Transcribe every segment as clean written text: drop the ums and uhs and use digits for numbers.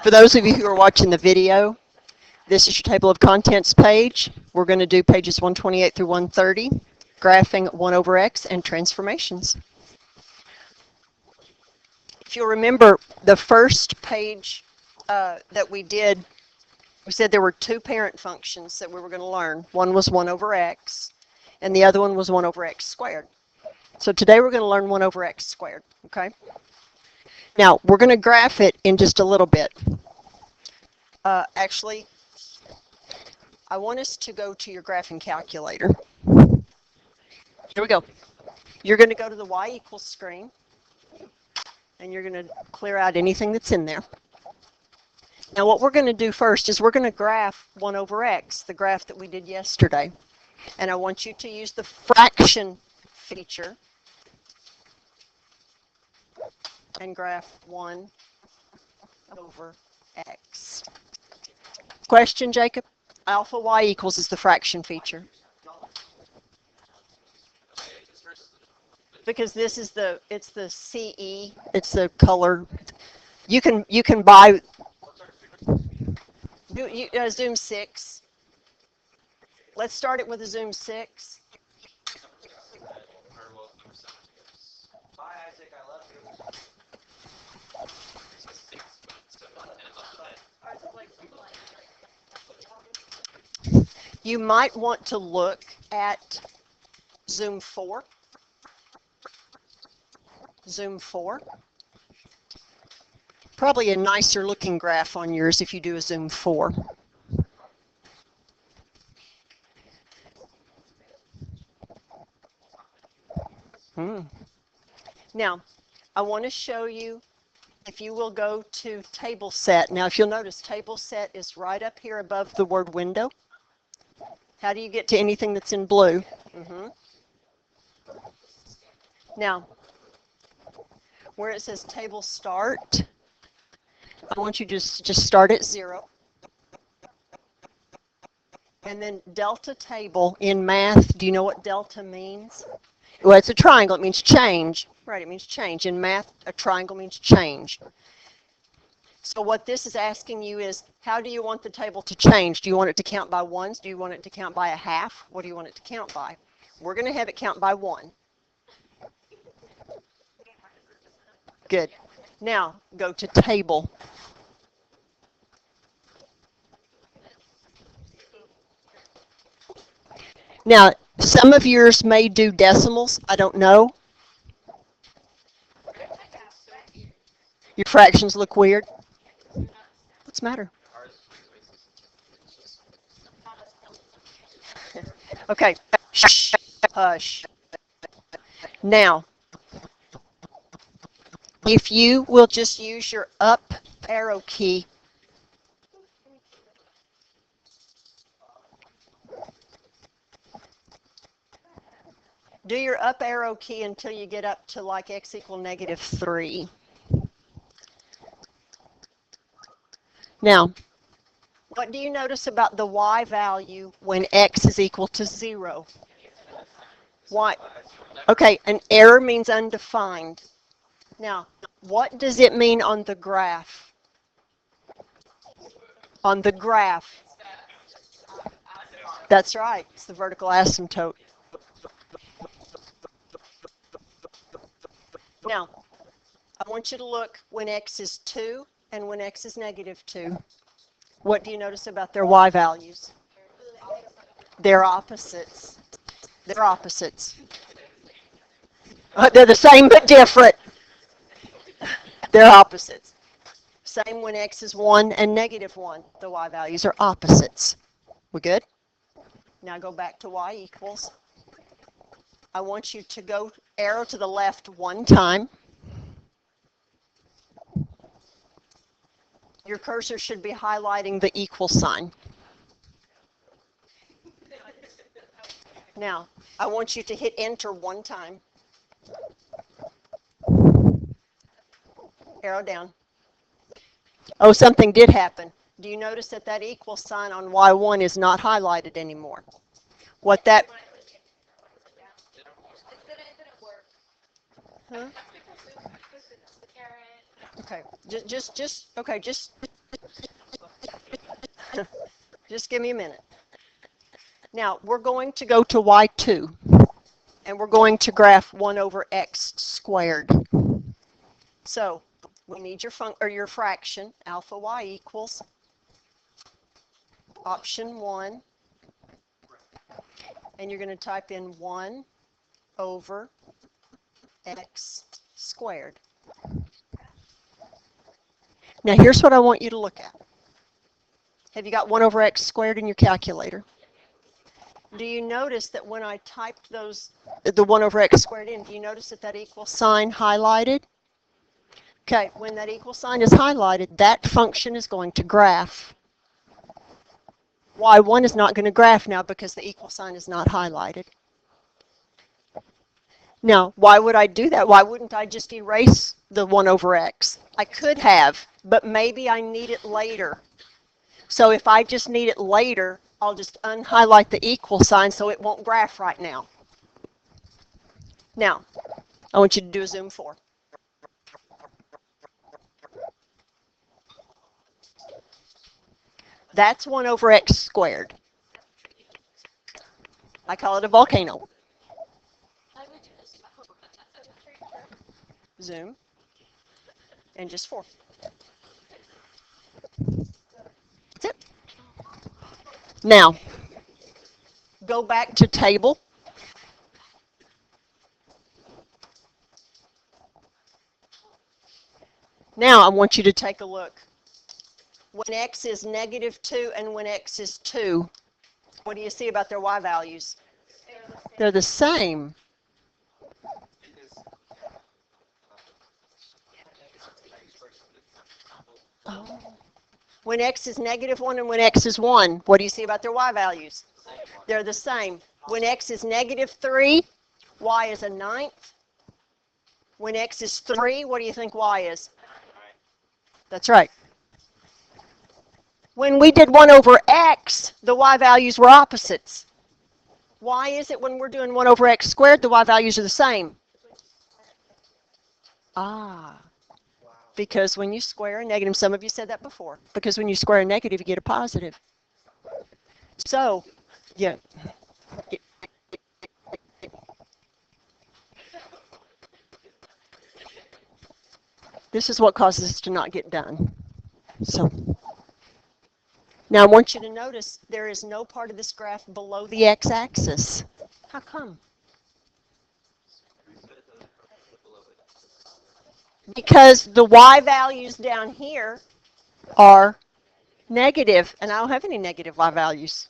For those of you who are watching the video, this is your table of contents page. We're going to do pages 128 through 130, graphing 1 over x and transformations. If you'll remember, the first page that we did, we said there were two parent functions that we were going to learn. One was 1 over x, and the other one was 1 over x squared. So today we're going to learn 1 over x squared, okay? Now, we're going to graph it in just a little bit. Actually, I want us to go to your graphing calculator. Here we go. You're going to go to the y equals screen, and you're going to clear out anything that's in there. Now, what we're going to do first is we're going to graph 1 over x, the graph that we did yesterday. And I want you to use the fraction feature and graph 1 over x. Question, Jacob? Alpha y equals is the fraction feature. Because this is it's the CE, it's the color. You can buy Zoom 6. Let's start it with a Zoom 6. Bye, Isaac. I love you. You might want to look at Zoom 4. Zoom 4. Probably a nicer looking graph on yours if you do a Zoom 4. Now, I want to show you, if you will go to table set. Now, if you'll notice, table set is right up here above the word window. How do you get to anything that's in blue? Now, where it says table start, I want you to just start at 0. And then delta table in math, do you know what delta means? Well, it's a triangle. It means change. Right, it means change. In math, a triangle means change. So what this is asking you is, how do you want the table to change? Do you want it to count by ones? Do you want it to count by a half? What do you want it to count by? We're going to have it count by 1. Good. Now, go to table. Now, some of yours may do decimals. I don't know. Your fractions look weird. What's the matter? Okay. Shh. Hush. Now, if you will just use your up arrow key, do your up arrow key until you get up to like x equal -3. Now, what do you notice about the y value when x is equal to 0? Y. Okay, an error means undefined. Now, what does it mean on the graph? On the graph. That's right, it's the vertical asymptote. Now, I want you to look when x is 2 and when x is -2. What do you notice about their y values? They're opposites. They're opposites. They're the same but different. They're opposites. Same when x is 1 and -1. The y values are opposites. We good? Now go back to y equals. I want you to go arrow to the left 1 time. Your cursor should be highlighting the equal sign. Now, I want you to hit enter 1 time. Arrow down. Oh, something did happen. Do you notice that that equal sign on Y1 is not highlighted anymore? What that... Huh? Okay, okay, just give me a minute. Now, we're going to go to y2, and we're going to graph 1 over x squared. So, we need your fraction, alpha y equals option 1, and you're going to type in 1 over x squared. Now, here's what I want you to look at. Have you got 1 over x squared in your calculator? Do you notice that when I typed the 1 over x squared in, do you notice that equal sign highlighted? Okay, when that equal sign is highlighted, that function is going to graph. Y1 is not going to graph now because the equal sign is not highlighted. Now, why would I do that? Why wouldn't I just erase the 1 over x? I could have, but maybe I need it later. So if I just need it later, I'll just unhighlight the equal sign so it won't graph right now. Now, I want you to do a zoom 4. That's 1 over x squared. I call it a volcano. Zoom. And just 4. That's it. Now, go back to table. Now I want you to take a look. When x is -2 and when x is 2, what do you see about their y values? They're the same. Oh. When x is -1 and when x is 1, what do you see about their y values? They're the same. When x is -3, y is a 9th. When x is 3, what do you think y is? That's right. When we did 1 over x, the y values were opposites. Why is it when we're doing 1 over x squared, the y values are the same? Ah, because when you square a negative, some of you said that before, because when you square a negative, you get a positive. So, yeah. This is what causes us to not get done. So, now I want you to notice there is no part of this graph below the x-axis. How come? Because the y values down here are negative, and I don't have any negative y values.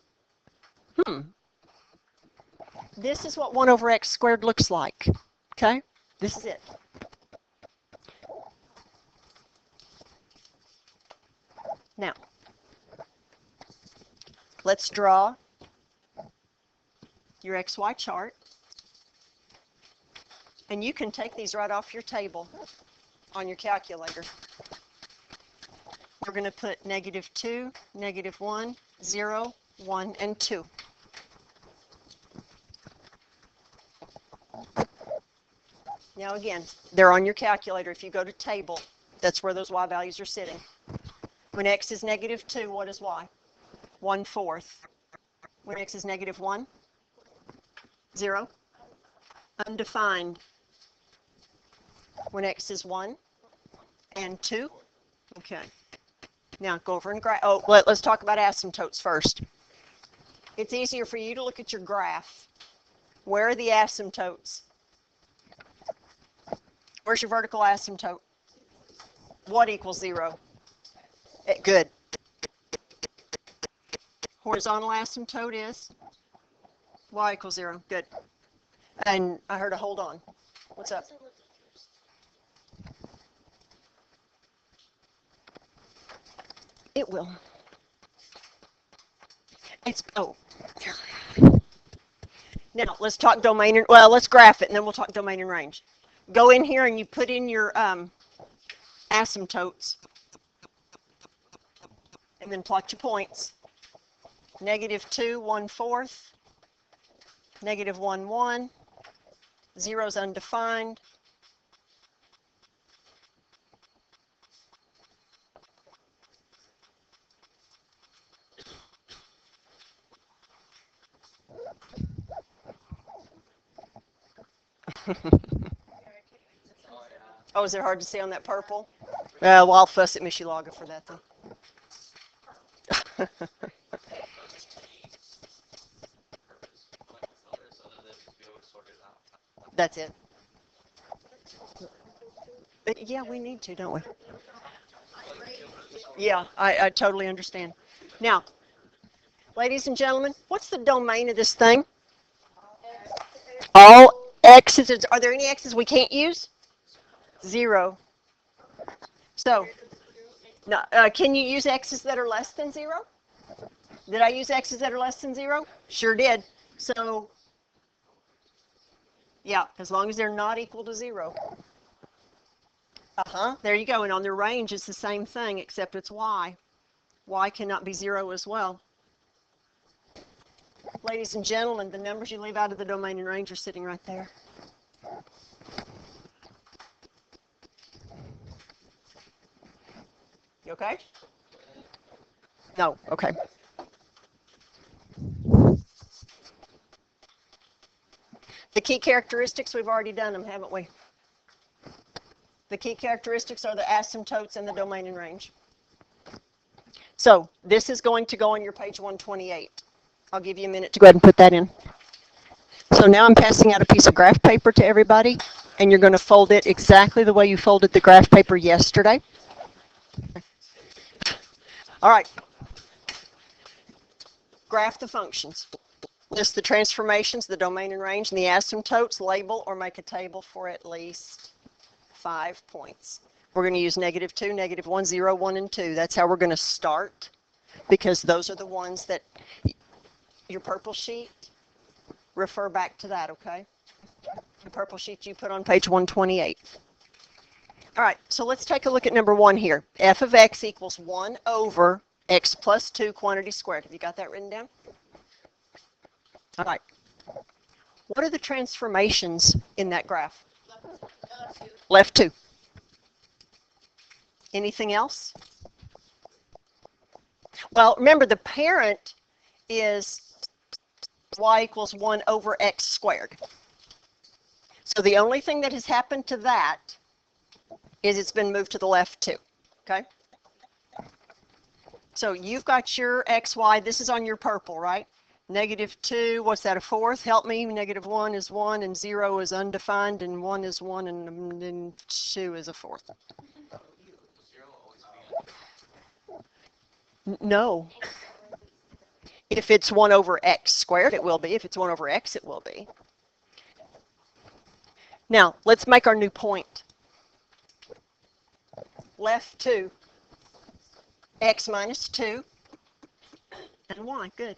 This is what 1 over x squared looks like. Okay? This is it. Now, let's draw your XY chart. And you can take these right off your table on your calculator. We're going to put -2, -1, 0, 1, and 2. Now again, they're on your calculator. If you go to table, that's where those y values are sitting. When x is -2, what is y? 1/4. When x is -1, 0. Undefined. When x is 1 and 2. Okay. Now go over and graph. Oh, let's talk about asymptotes first. It's easier for you to look at your graph. Where are the asymptotes? Where's your vertical asymptote? What equals 0? Good. Horizontal asymptote is y equals 0. Good. And I heard a hold on. What's up? It will. Oh. Now, let's talk domain and, well, let's graph it and then we'll talk domain and range. Go in here and you put in your asymptotes and then plot your points. -2, 1/4, -1, 1, 0 is undefined, Oh yeah. Oh, is it hard to see on that purple? Well, I'll fuss at Mishilaga for that then. So that this will be able to sort it out. That's it. Yeah, we need to, don't we? Yeah, I totally understand. Now, ladies and gentlemen, what's the domain of this thing? All x's. Are there any x's we can't use? 0. So, no, can you use x's that are less than 0? Did I use x's that are less than 0? Sure did. So, yeah, as long as they're not equal to 0. There you go. And on the range, it's the same thing, except it's y. Y cannot be 0 as well. Ladies and gentlemen, the numbers you leave out of the domain and range are sitting right there. You okay? No, okay. The key characteristics, we've already done them, haven't we? The key characteristics are the asymptotes and the domain and range. So this is going to go on your page 128. I'll give you a minute to go ahead and put that in. So now I'm passing out a piece of graph paper to everybody, and you're going to fold it exactly the way you folded the graph paper yesterday. All right. Graph the functions. List the transformations, the domain and range, and the asymptotes. Label or make a table for at least 5 points. We're going to use -2, -1, 0, 1, and 2. That's how we're going to start, because those are the ones that your purple sheet, refer back to that, okay? The purple sheet you put on page 128. All right, so let's take a look at number 1 here. F of x equals 1 over x plus 2 quantity squared. Have you got that written down? All right. What are the transformations in that graph? Left 2. Anything else? Well, remember the parent is y equals 1 over x squared. So the only thing that has happened to that is it's been moved to the left 2, okay? So you've got your xy, this is on your purple, right? -2, what's that, a fourth? Help me, -1 is 1, and 0 is undefined, and 1 is 1, and then 2 is a fourth. No. If it's 1 over x squared, it will be. If it's 1 over x, it will be. Now, let's make our new point. Left 2, x minus 2, and y. Good.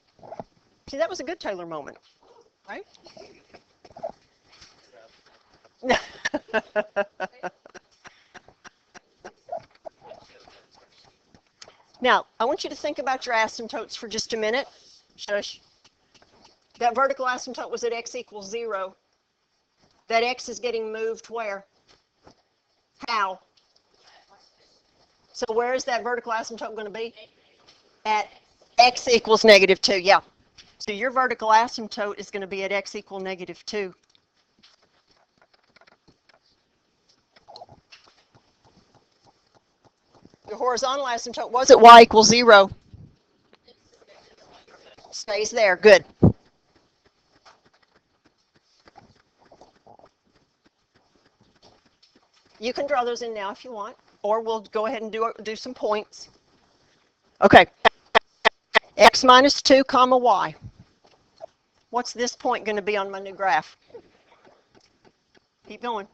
See, that was a good Taylor moment, right? Now, I want you to think about your asymptotes for just a minute. Shush. That vertical asymptote was at x equals 0. That x is getting moved where? How? So where is that vertical asymptote going to be? At x equals -2, yeah. So your vertical asymptote is going to be at x equal -2. Your horizontal asymptote was at y equals 0. Stays there, good. You can draw those in now if you want, or we'll go ahead and do some points. Okay. X minus 2 comma y. What's this point going to be on my new graph? Keep going.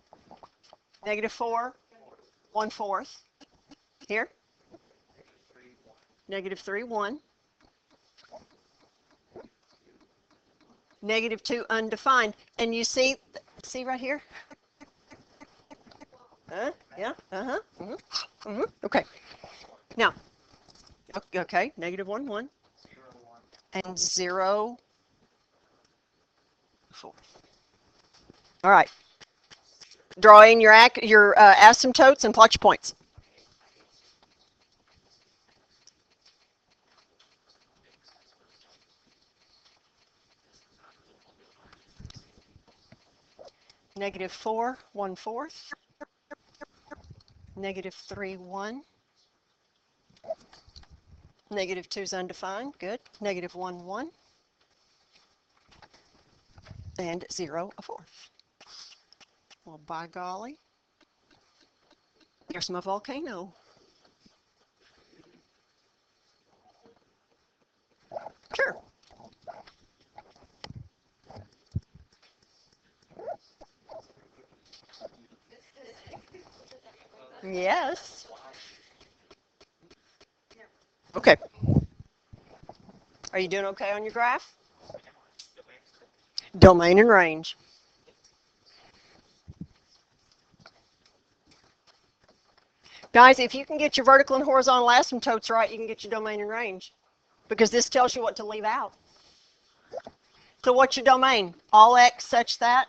-4, 1/4. Here? -3, 1. -2, undefined. And you see right here? Yeah, okay. Now, okay, -1, 1. And 0, 4. All right. Draw in your asymptotes and plot your points. -4, 1/4. -3, 1. -2 is undefined. Good. -1, 1. And 0, 1/4. Well, by golly, there's my volcano. Sure. Yes. Okay. Are you doing okay on your graph? Domain and range. Guys, if you can get your vertical and horizontal asymptotes right, you can get your domain and range, because this tells you what to leave out. So what's your domain? All x such that?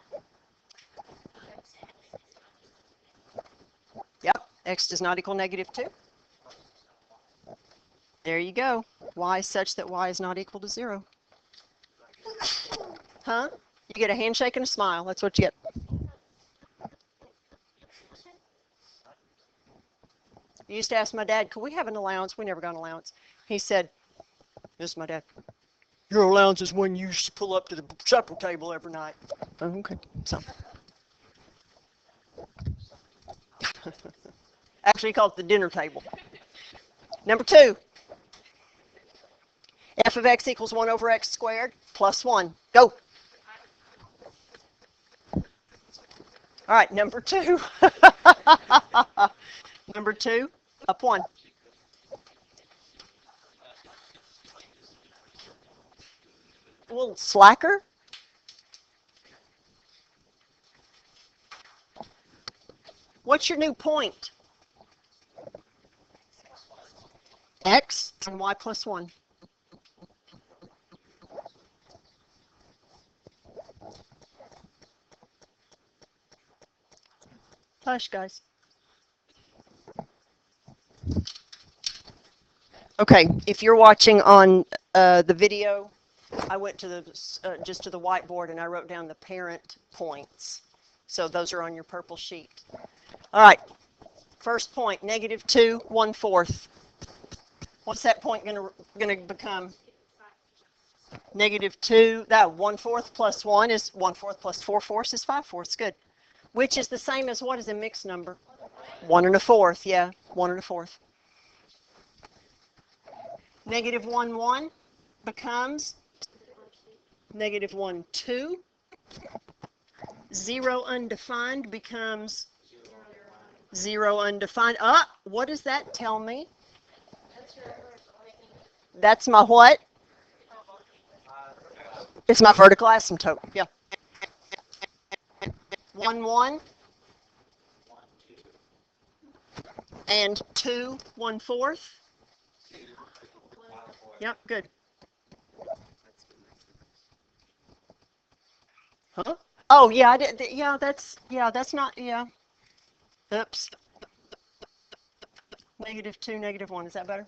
Yep, x does not equal -2. There you go. Y such that y is not equal to 0. Huh? You get a handshake and a smile. That's what you get. I used to ask my dad, could we have an allowance? We never got an allowance. He said, this is my dad, your allowance is when you pull up to the supper table every night. Oh, okay, so. Actually, he called it the dinner table. Number 2, f of x equals 1 over x squared plus 1. Go. All right, number 2. Number 2, up 1. A little slacker. What's your new point? X and y plus 1. Hush, guys. Okay, if you're watching on the video, I went to the just to the whiteboard and I wrote down the parent points. So those are on your purple sheet. All right, first point, -2, 1/4. What's that point gonna become? -2. That 1/4 plus 1 is 1/4 plus 4/4 is 5/4. Good. Which is the same as what is a mixed number? 1 1/4. Yeah, 1 1/4. -1, 1 becomes -1, 2. 0 undefined becomes 0 undefined. What does that tell me? That's my what? It's my vertical asymptote. Yeah. 1 1 and 2 1/4. Yep, good. Huh? Oh yeah, I did. Yeah, that's not. Yeah. Oops. -2, -1. Is that better?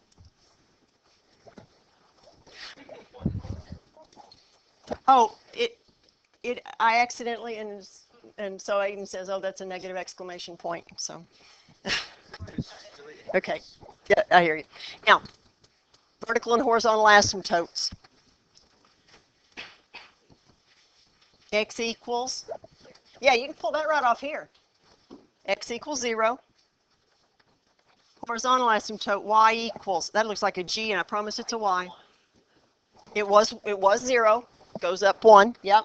Oh, I accidentally and so Aiden says, oh, that's a negative exclamation point. So. Okay. Yeah, I hear you. Now, vertical and horizontal asymptotes. X equals, yeah, you can pull that right off here. X equals 0. Horizontal asymptote, y equals, that looks like a G, and I promise it's a Y. It was 0, goes up 1, yep.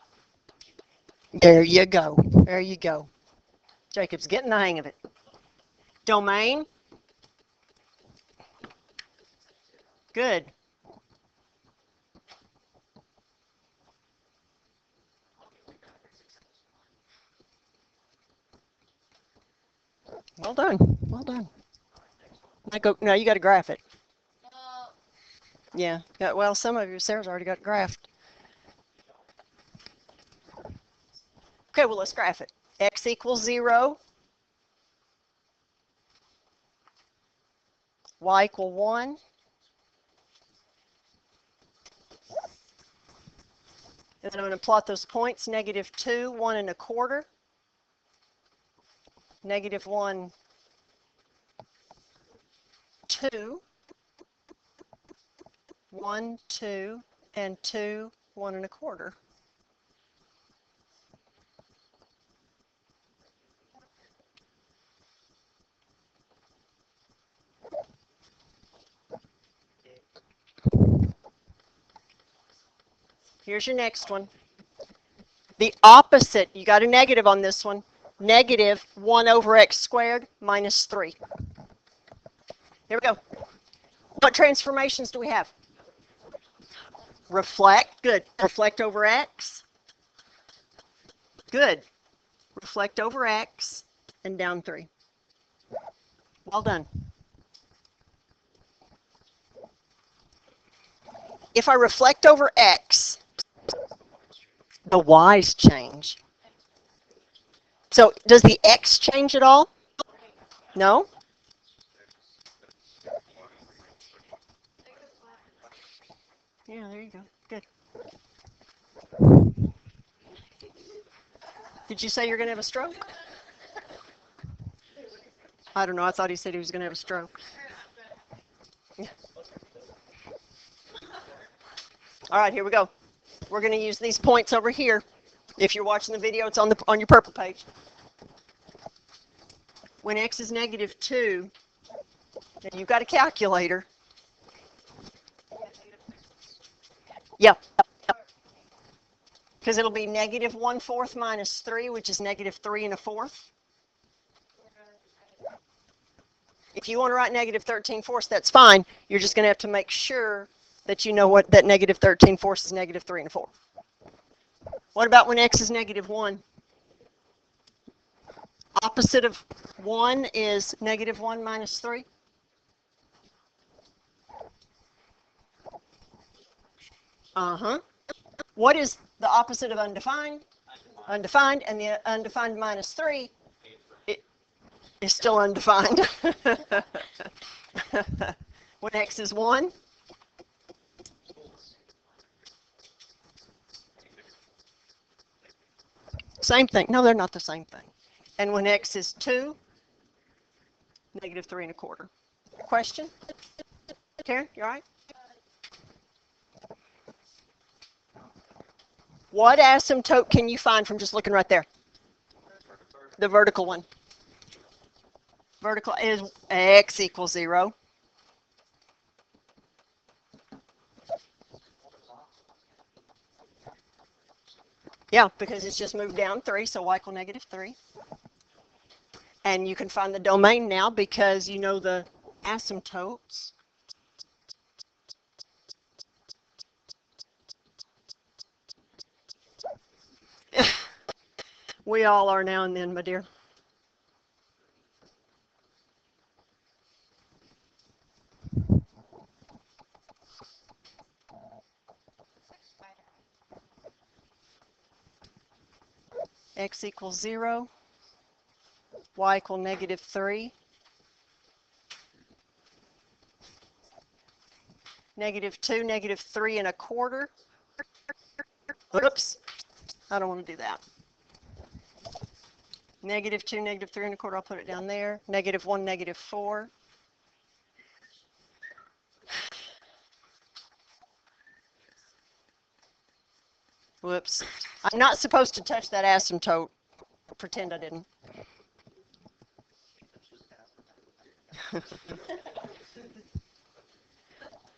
There you go, there you go. Jacob's getting the hang of it. Domain, good. Well done, well done. Now you got to graph it. Yeah, well, some of your Sarah's already got it graphed. Okay, well, let's graph it. X equals 0. Y equal 1. And then I'm going to plot those points, -2, 1 1/4. negative 1, 2, 1, 2, and 2, 1 1/4. Here's your next one. The opposite, you got a negative on this one. Negative 1 over x squared minus 3. Here we go. What transformations do we have? Reflect, good. Reflect over x. Good. Reflect over x and down 3. Well done. If I reflect over x, the y's change. So does the x change at all? No? Yeah, there you go. Good. Did you say you're going to have a stroke? I don't know. I thought he said he was going to have a stroke. All right, here we go. We're going to use these points over here. If you're watching the video, it's on your purple page. When x is negative 2, and you've got a calculator. Yeah. Because it'll be negative 1/4 minus 3, which is negative 3 1/4. If you want to write negative 13/4, that's fine. You're just going to have to make sure that you know what that negative 13/4 is negative 3 1/4. What about when x is negative 1? Opposite of 1 is negative 1 minus 3. What is the opposite of undefined? Undefined, and the undefined minus 3 is still undefined. When x is 1? Same thing. No, they're not the same thing. And when x is 2? Negative 3 1/4. Question? Karen, you all right? What asymptote can you find from just looking right there? The vertical one. Vertical is x equals 0. Yeah, because it's just moved down 3, so y equal negative 3. And you can find the domain now because you know the asymptotes. We all are now and then, my dear. X equals 0. Y equal negative 3. Negative 2, negative 3 1/4. Oops. I don't want to do that. Negative 2, negative 3 1/4. I'll put it down there. Negative 1, negative 4. Whoops. I'm not supposed to touch that asymptote. Pretend I didn't.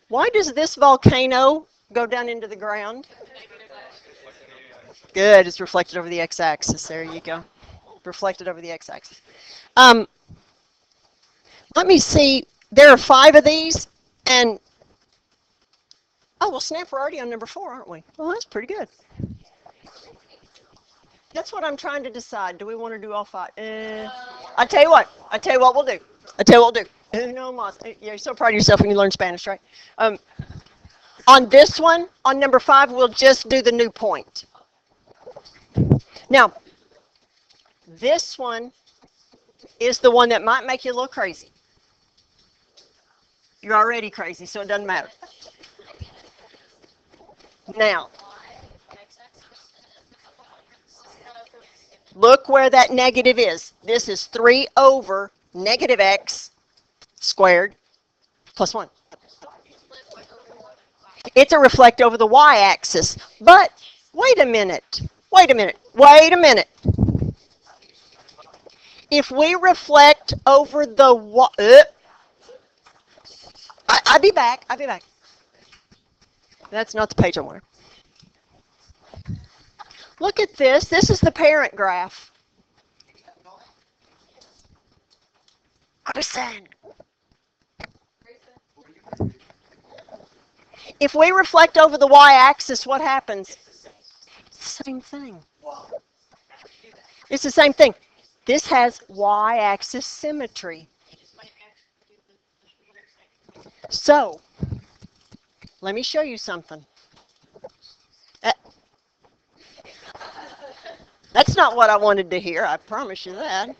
Why does this volcano go down into the ground? Good. It's reflected over the x-axis. There you go. Reflected over the x-axis. Let me see. There are 5 of these, and oh, well, snap, we're already on number 4, aren't we? Well, that's pretty good. That's what I'm trying to decide. Do we want to do all 5? I tell you what we'll do. No mas. You're so proud of yourself when you learn Spanish, right? On this one, on number 5, we'll just do the new point. Now, this one is the one that might make you a little crazy. You're already crazy, so it doesn't matter. Now, Look where that negative is. This is 3 over negative x squared plus 1. It's a reflect over the y-axis. But wait a minute. Wait a minute. Wait a minute. If we reflect over the I'll be back. I'll be back. That's not the page I wanted. Look at this. This is the parent graph. Grayson. If we reflect over the y-axis, what happens? It's the same thing. It's the same thing. This has y-axis symmetry. So, let me show you something. That's not what I wanted to hear, I promise you that.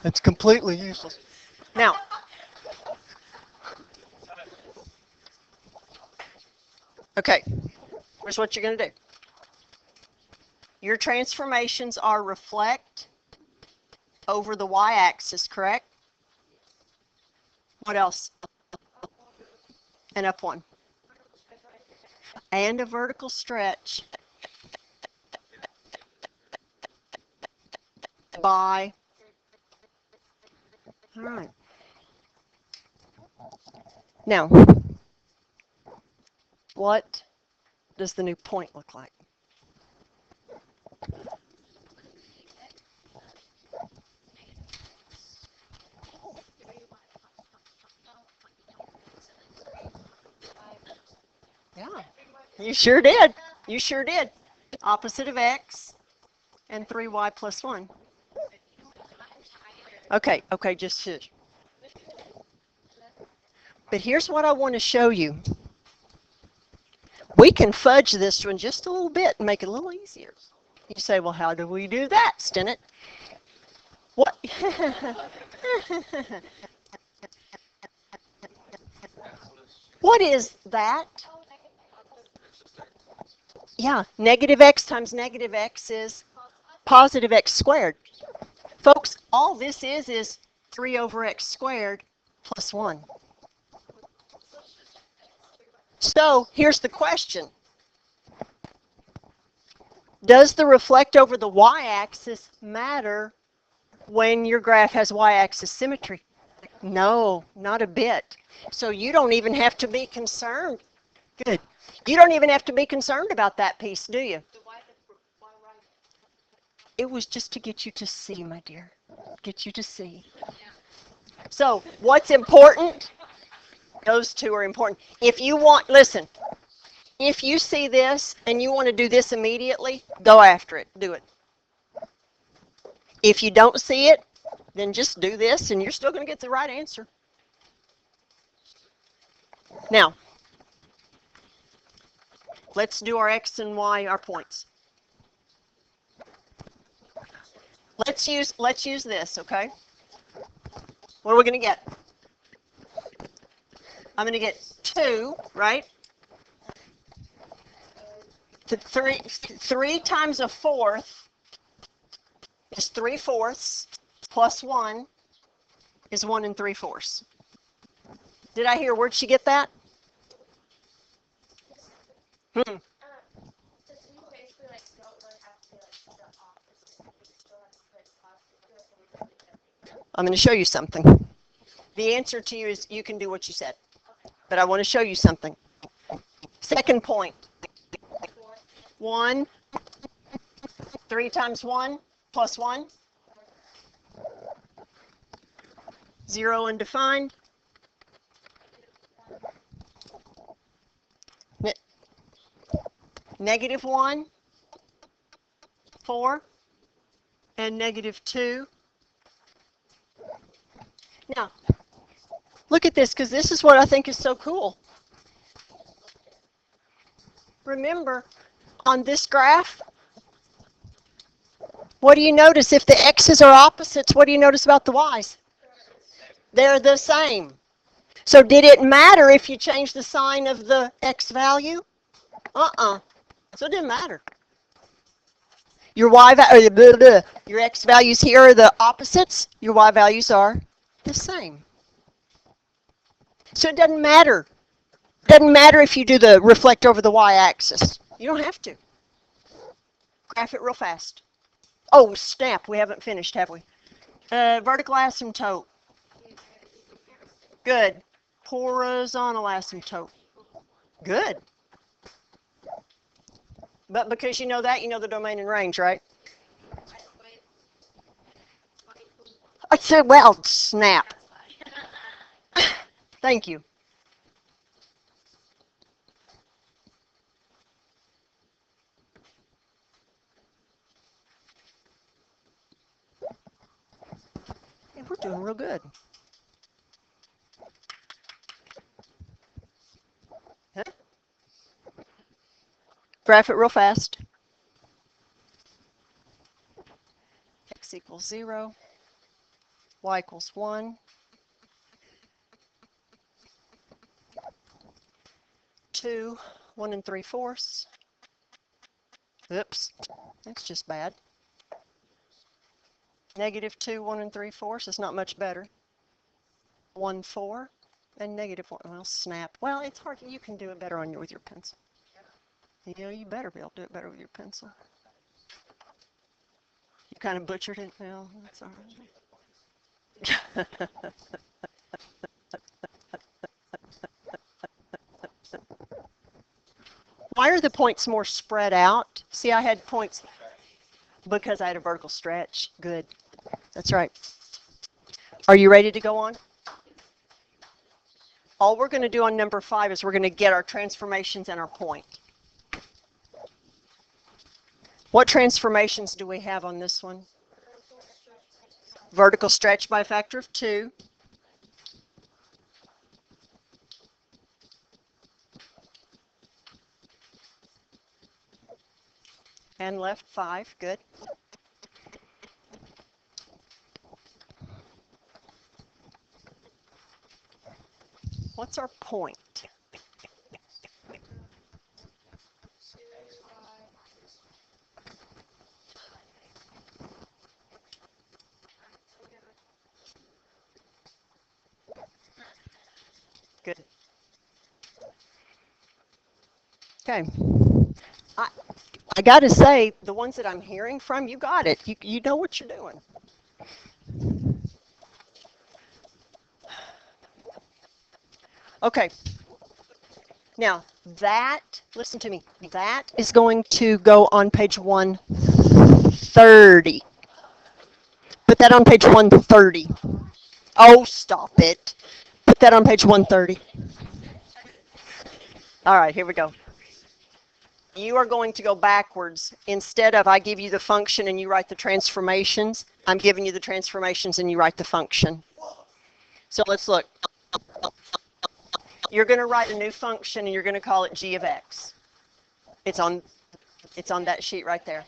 It's completely useless. Now, okay, here's what you're going to do. Your transformations are reflect over the y-axis, correct? What else? And up 1. And a vertical stretch by. All right. Now, what does the new point look like? Yeah, you sure did. You sure did. Opposite of x and 3y plus 1. Okay, just shush. But here's what I want to show you. We can fudge this one just a little bit and make it a little easier. You say, well, how do we do that, Stennett? What? What is that? Yeah, negative x times negative x is positive x squared. Folks, all this is 3 over x squared plus 1. So here's the question. Does the reflect over the y-axis matter when your graph has y-axis symmetry? No, not a bit. So you don't even have to be concerned. Good. You don't even have to be concerned about that piece, do you? It was just to get you to see, my dear. Get you to see. So what's important? Those two are important. If you want, listen, if you see this and you want to do this immediately, go after it. Do it. If you don't see it, then just do this and you're still going to get the right answer. Now, let's do our x and y, our points. Let's use this, okay? What are we going to get? I'm going to get 2, right? 3 times a fourth is 3/4 plus 1 is 1 3/4. Did I hear? Where'd she get that? I'm going to show you something. The answer to you is you can do what you said. But I want to show you something. Second point. 1, 3 times 1 plus 1. 0 undefined. Negative 1, 4, and negative 2. Now, look at this, because this is what I think is so cool. Remember, on this graph, what do you notice? If the x's are opposites, what do you notice about the y's? They're the same. So did it matter if you changed the sign of the x value? So it didn't matter. Your your x values here are the opposites. Your y values are the same. So it doesn't matter. Doesn't matter if you do the reflect over the y-axis. You don't have to. Graph it real fast. Oh, snap. We haven't finished, have we? Vertical asymptote. Good. Horizontal asymptote. Good. But because you know that, you know the domain and range, right? I said, well, snap. Thank you. Yeah, we're doing real good. Huh? Graph it real fast. X equals 0. Y equals 1. 2, 1 3/4. Oops, that's just bad. -2, 1 3/4 is not much better. 1, 4, and -1. Well, snap. Well, it's hard. You can do it better with your pencil. You know, you better be able to do it better with your pencil. You kind of butchered it. Well, that's all right. Why are the points more spread out? See, I had points because I had a vertical stretch. Good. That's right. Are you ready to go on? All we're going to do on number 5 is we're going to get our transformations and our point. What transformations do we have on this one? Vertical stretch by a factor of 2. And left 5. Good. What's our point? Good. Okay. I got to say, the ones that I'm hearing from, you got it. You know what you're doing. Okay. Now, listen to me, that is going to go on page 130. Put that on page 130. Oh, stop it. Put that on page 130. All right, here we go. You are going to go backwards. Instead of I give you the function and you write the transformations, I'm giving you the transformations and you write the function. So let's look. You're going to write a new function and you're going to call it g of x. It's on that sheet right there.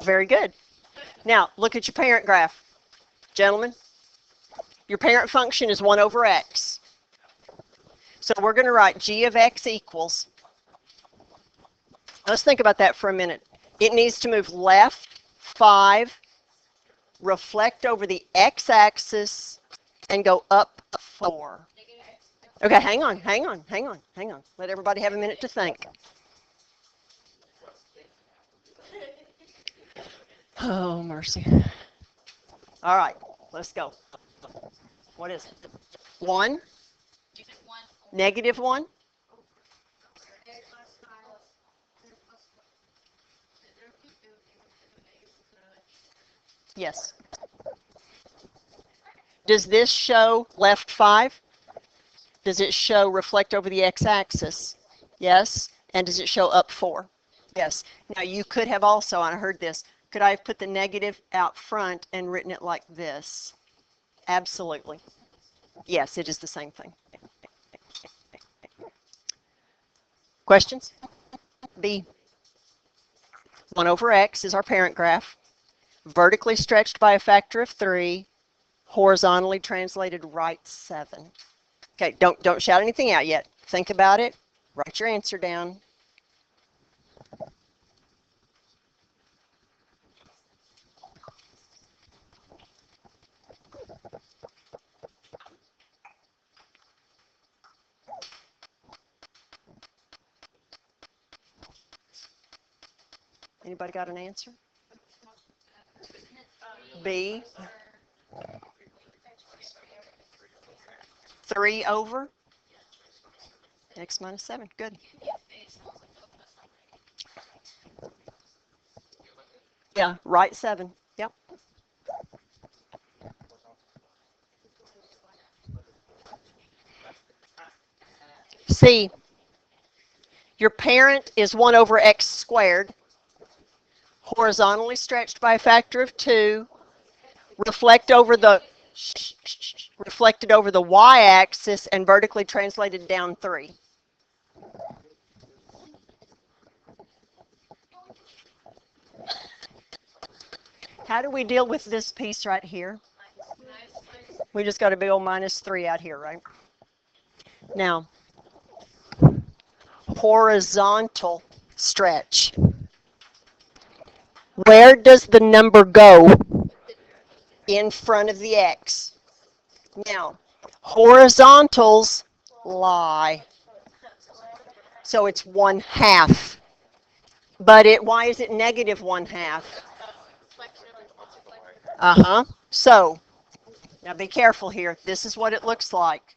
Very good. Now, look at your parent graph. Gentlemen, your parent function is 1 over x. So we're going to write g of x equals. Let's think about that for a minute. It needs to move left 5, reflect over the x-axis, and go up 4. Okay, hang on. Let everybody have a minute to think. Oh, mercy. All right, let's go. What is it? 1? -1? Yes. Does this show left 5? Does it show reflect over the x-axis? Yes. And does it show up 4? Yes. Now you could have also, and I heard this, could I have put the negative out front and written it like this? Absolutely. Yes, it is the same thing. Questions? B. 1 over x is our parent graph. Vertically stretched by a factor of 3. Horizontally translated right 7. Okay, don't shout anything out yet. Think about it. Write your answer down. Anybody got an answer? B. 3 over x minus 7. Good. Yeah, right 7. Yep. C. Your parent is 1 over x squared, horizontally stretched by a factor of 2, reflected over the y-axis and vertically translated down 3. How do we deal with this piece right here? We just got a big old minus 3 out here, right? Now, horizontal stretch. Where does the number go? In front of the x. Now, horizontals lie. So it's 1/2. But why is it negative 1/2? Uh-huh. So, now be careful here. This is what it looks like.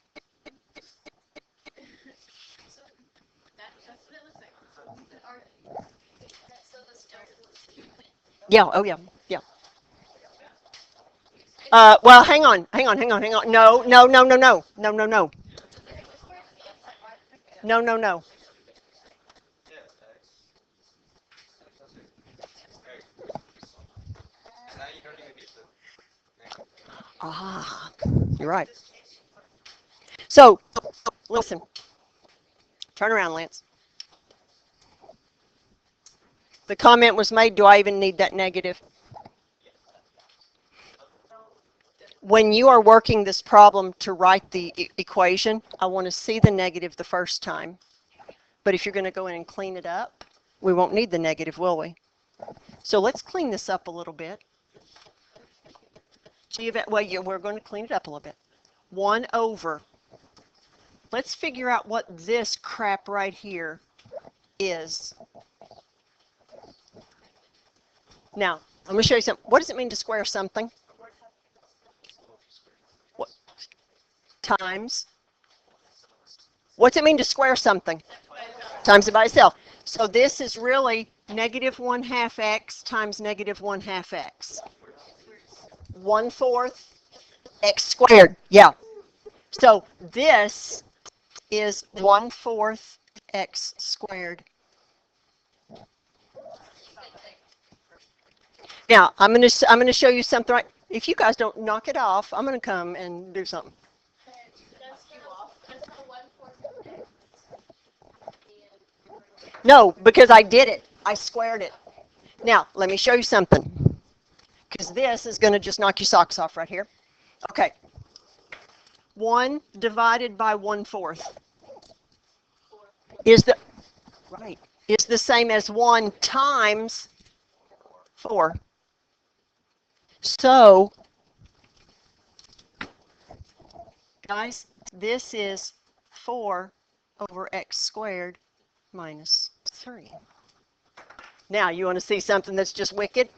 Yeah, oh yeah, yeah. Well, hang on. No, no, no, no, no, no, no, no. No, no, no. Yeah, now you don't even need the. Ah, you're right. So, listen. Turn around, Lance. The comment was made, do I even need that negative? When you are working this problem to write the equation, I want to see the negative the first time. But if you're going to go in and clean it up, we won't need the negative, will we? So let's clean this up a little bit. Well, yeah, we're going to clean it up a little bit. 1 over. Let's figure out what this crap right here is. Now, I'm going to show you something. What does it mean to square something? What? Times. What's it mean to square something? Times it by itself. So this is really negative 1/2 x times negative 1/2 x. 1/4 x squared. Yeah. So this is 1/4 x squared. Now I'm gonna show you something. Right. If you guys don't knock it off, I'm gonna come and do something. No, because I did it. I squared it. Now let me show you something. Because this is gonna just knock your socks off right here. Okay. 1 divided by 1/4 is the same as 1 times 4. So, guys, this is 4 over x squared minus 3. Now, you want to see something that's just wicked?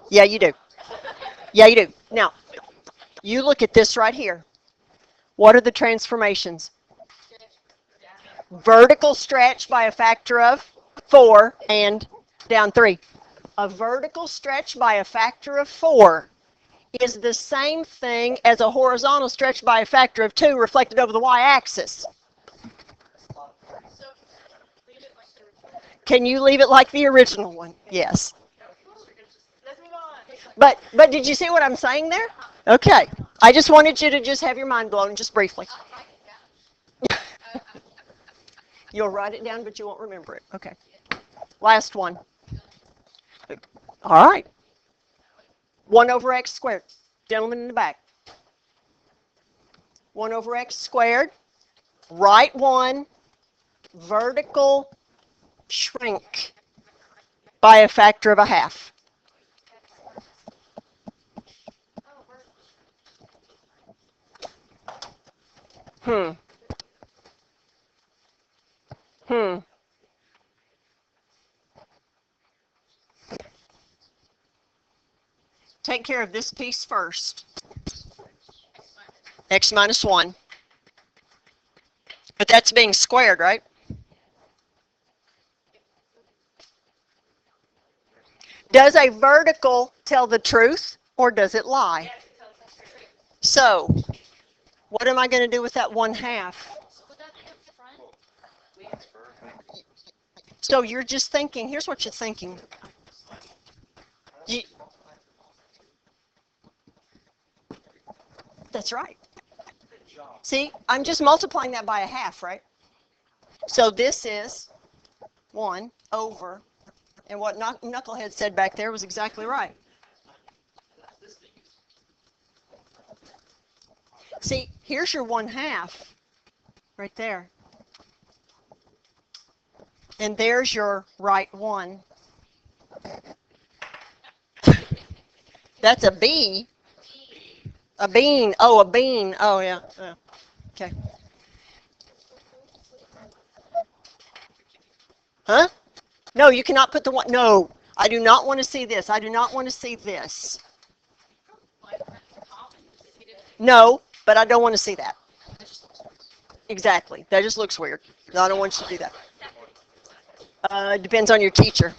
Yeah, you do. Yeah, you do. Now, you look at this right here. What are the transformations? Vertical stretch by a factor of 4 and down 3. A vertical stretch by a factor of 4 is the same thing as a horizontal stretch by a factor of 2 reflected over the y-axis. Can you leave it like the original one? Yes. But did you see what I'm saying there? Okay. I just wanted you to just have your mind blown just briefly. You'll write it down, but you won't remember it. Okay. Last one. All right. 1 over x squared. Gentleman in the back. 1 over x squared. Right 1. Vertical shrink by a factor of 1/2. Hmm. take care of this piece first. X minus 1. But that's being squared, right? Does a vertical tell the truth or does it lie? So, what am I going to do with that 1/2? So you're just thinking, here's what you're thinking. That's right. See, I'm just multiplying that by 1/2, right? So this is 1 over, and what Knucklehead said back there was exactly right. See, here's your 1/2 right there. And there's your right 1. That's a B. A bean. Oh, a bean. Oh, yeah. Okay. Huh? No, you cannot put the 1. No, I do not want to see this. I do not want to see this. No, but I don't want to see that. Exactly. That just looks weird. I don't want you to do that. Depends on your teacher.